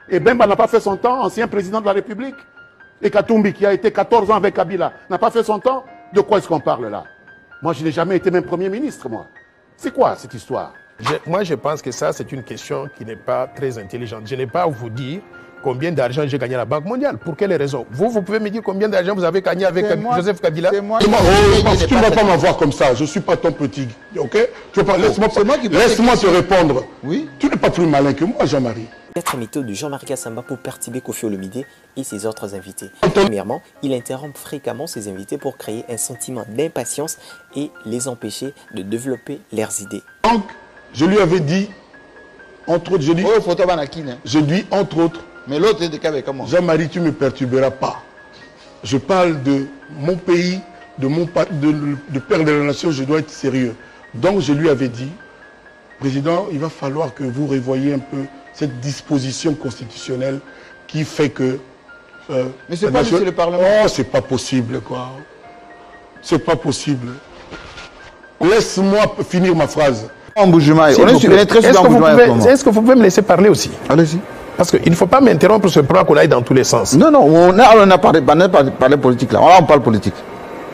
Et Bemba n'a pas fait son temps, ancien président de la République. Et Katumbi, qui a été 14 ans avec Kabila, n'a pas fait son temps. De quoi est-ce qu'on parle là? Moi, je n'ai jamais été même Premier ministre, moi. C'est quoi cette histoire? Moi, je pense que ça, c'est une question qui n'est pas très intelligente. Je n'ai pas à vous dire combien d'argent j'ai gagné à la Banque mondiale. Pour quelles raisons? Vous pouvez me dire combien d'argent vous avez gagné avec Joseph Kabila? C'est moi. Parce que tu ne vas pas m'avoir comme ça. Je ne suis pas ton petit. Ok? Laisse-moi te répondre. Oui. Tu n'es pas plus malin que moi, Jean-Marie. 4 méthodes de Jean-Marie Kassamba pour perturber Koffi Olomidé et ses autres invités. Premièrement, il interrompt fréquemment ses invités pour créer un sentiment d'impatience et les empêcher de développer leurs idées. Donc, je lui avais dit, entre autres, je dis entre autres, mais l'autre est de Kabé, comment? Jean-Marie, tu ne me perturberas pas. Je parle de mon pays, de père de la nation, je dois être sérieux. Donc, je lui avais dit, Président, il va falloir que vous revoyiez un peu cette disposition constitutionnelle qui fait que... mais c'est pas monsieur le Parlement. Oh, c'est pas possible, quoi. C'est pas possible. Laisse-moi finir ma phrase. Est-ce que vous pouvez me laisser parler aussi? Allez-y. Parce qu'il ne faut pas m'interrompre ce plan qu'on aille dans tous les sens. Non, non, on a parlé politique là. On parle politique.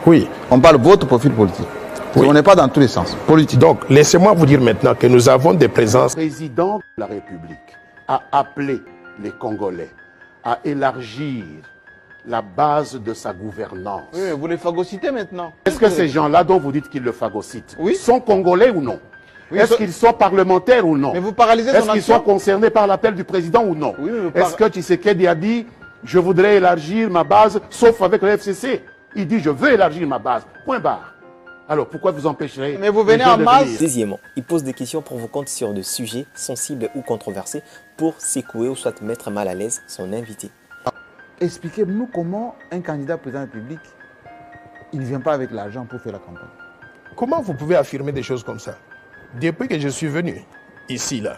Oui. On parle votre profil politique. Oui. On n'est pas dans tous les sens. Politique. Donc, laissez-moi vous dire maintenant que nous avons des présences. Le président de la République a appelé les Congolais à élargir la base de sa gouvernance. Oui, vous les phagocytez maintenant. Est-ce que ces gens-là dont vous dites qu'ils le phagocytent sont congolais ou non? Oui, est-ce qu'ils sont parlementaires ou non? Mais vous paralysez son action. Est-ce qu'ils sont concernés par l'appel du président ou non? Oui, est-ce que Tshisekedi a dit « Je voudrais élargir ma base, sauf avec le FCC » Il dit « Je veux élargir ma base. » Point barre. Alors pourquoi vous empêcherez? Mais vous venez en masse. Deuxièmement, il pose des questions provocantes sur des sujets sensibles ou controversés pour secouer ou soit mettre mal à l'aise son invité. Expliquez-nous comment un candidat président de la République, il ne vient pas avec l'argent pour faire la campagne. Comment vous pouvez affirmer des choses comme ça? Depuis que je suis venu ici, là,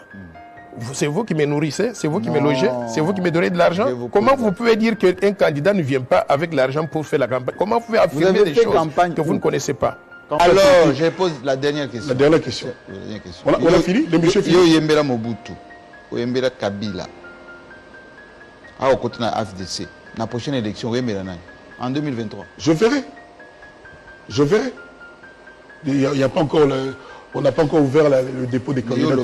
c'est vous qui me nourrissez, c'est vous qui me logez, c'est vous qui me donnez de l'argent. Comment vous pouvez dire qu'un candidat ne vient pas avec l'argent pour faire la campagne? Comment vous pouvez affirmer des choses que vous ne connaissez pas? Alors, je pose la dernière question. La dernière question. On a fini? L'émission finit. Yo Yembera Mobutu, Yembera Kabila, au côté de la FDC, la prochaine élection, en 2023. Je verrai. Je verrai. Il n'y a pas encore on n'a pas encore ouvert le dépôt des candidatures.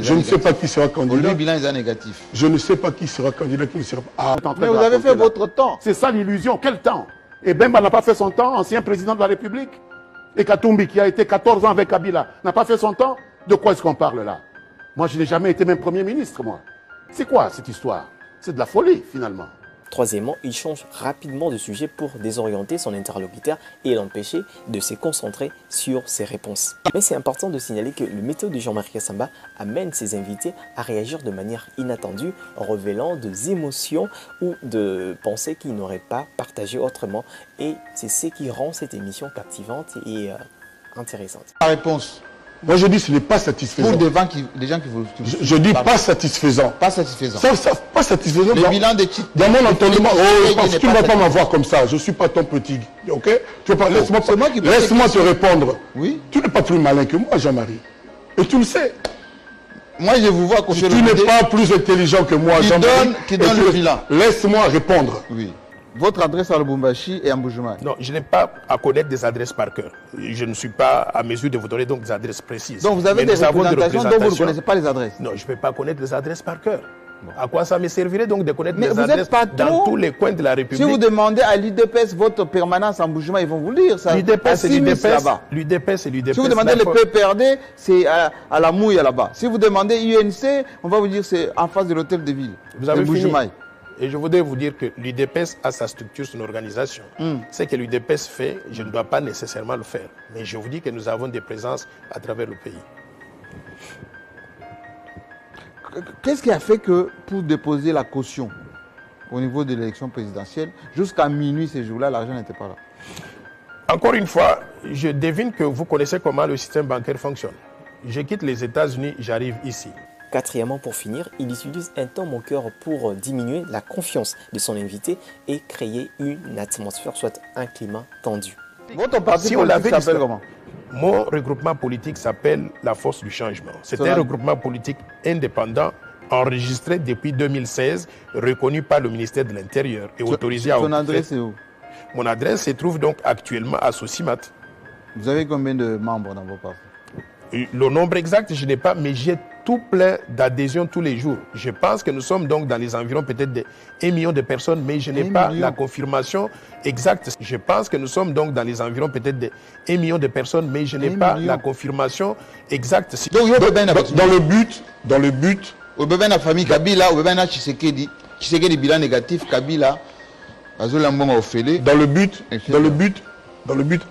Je ne sais pas qui sera candidat. Le bilan est négatif. Je ne sais pas qui sera candidat, qui ne sera pas. Mais vous avez fait votre temps. C'est ça l'illusion. Quel temps? Et Bemba n'a pas fait son temps, ancien président de la République. Et Katumbi, qui a été 14 ans avec Kabila, n'a pas fait son temps. De quoi est-ce qu'on parle là? Moi, je n'ai jamais été même Premier ministre, moi. C'est quoi cette histoire? C'est de la folie, finalement. Troisièmement, il change rapidement de sujet pour désorienter son interlocuteur et l'empêcher de se concentrer sur ses réponses. Mais c'est important de signaler que le méthode de Jean-Marie Kassamba amène ses invités à réagir de manière inattendue, en révélant des émotions ou de pensées qu'ils n'auraient pas partagées autrement. Et c'est ce qui rend cette émission captivante et intéressante. La réponse. Moi je dis que ce n'est pas satisfaisant. Pour des gens qui vous... Je dis pas satisfaisant. Pas satisfaisant. Pas satisfaisant. Le bilan des titres. Dans mon entendement, parce que tu ne vas pas m'avoir comme ça. Je ne suis pas ton petit. Ok? Laisse-moi te répondre. Oui. Tu n'es pas plus malin que moi, Jean-Marie. Et tu le sais. Moi je vous vois tu n'es pas plus intelligent que moi, Jean-Marie. Qui donne le bilan. Laisse-moi répondre. Oui. Votre adresse à Lubumbashi et à Mbujimayi? Non, je n'ai pas à connaître des adresses par cœur. Je ne suis pas à mesure de vous donner donc des adresses précises. Donc vous avez des représentations dont vous ne connaissez pas les adresses? Non, je ne peux pas connaître les adresses par cœur. Bon. À quoi ça me servirait donc de connaître des adresses dans tous les coins de la République? Si vous demandez à l'UDPS votre permanence en Mbujimayi, ils vont vous le dire. L'UDPS, c'est l'UDPS. Si vous demandez le PPRD, c'est à la Mouille là-bas. Si vous demandez UNC, on va vous dire c'est en face de l'hôtel de ville. Vous avez fini. Et je voudrais vous dire que l'UDPS a sa structure, son organisation. Ce que l'UDPS fait, je ne dois pas nécessairement le faire. Mais je vous dis que nous avons des présences à travers le pays. Qu'est-ce qui a fait que pour déposer la caution au niveau de l'élection présidentielle, jusqu'à minuit ces jours-là, l'argent n'était pas là? Encore une fois, je devine que vous connaissez comment le système bancaire fonctionne. Je quitte les États-Unis, j'arrive ici. Quatrièmement, pour finir, il utilise un ton moqueur pour diminuer la confiance de son invité et créer une atmosphère, soit un climat tendu. Votre parti politique s'appelle comment? Mon regroupement politique s'appelle la Force du Changement. C'est un regroupement politique indépendant enregistré depuis 2016, reconnu par le ministère de l'Intérieur et autorisé à... Ton adresse est où? Mon adresse se trouve donc actuellement à Sosimat. Vous avez combien de membres dans vos partis? Le nombre exact, je n'ai pas, mais j'ai tout plein d'adhésions tous les jours. Je pense que nous sommes donc dans les environs peut-être de 1 million de personnes, mais je n'ai pas la confirmation exacte. Je pense que nous sommes donc dans les environs peut-être de 1 million de personnes, mais je n'ai pas la confirmation exacte. Donc, dans le but, au bébé la famille Kabila, au bébé na Tshisekedi bilan négatif Kabila, dans le but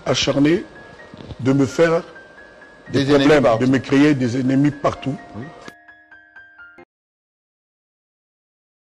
acharné de me faire des problèmes, de me créer des ennemis partout. Oui.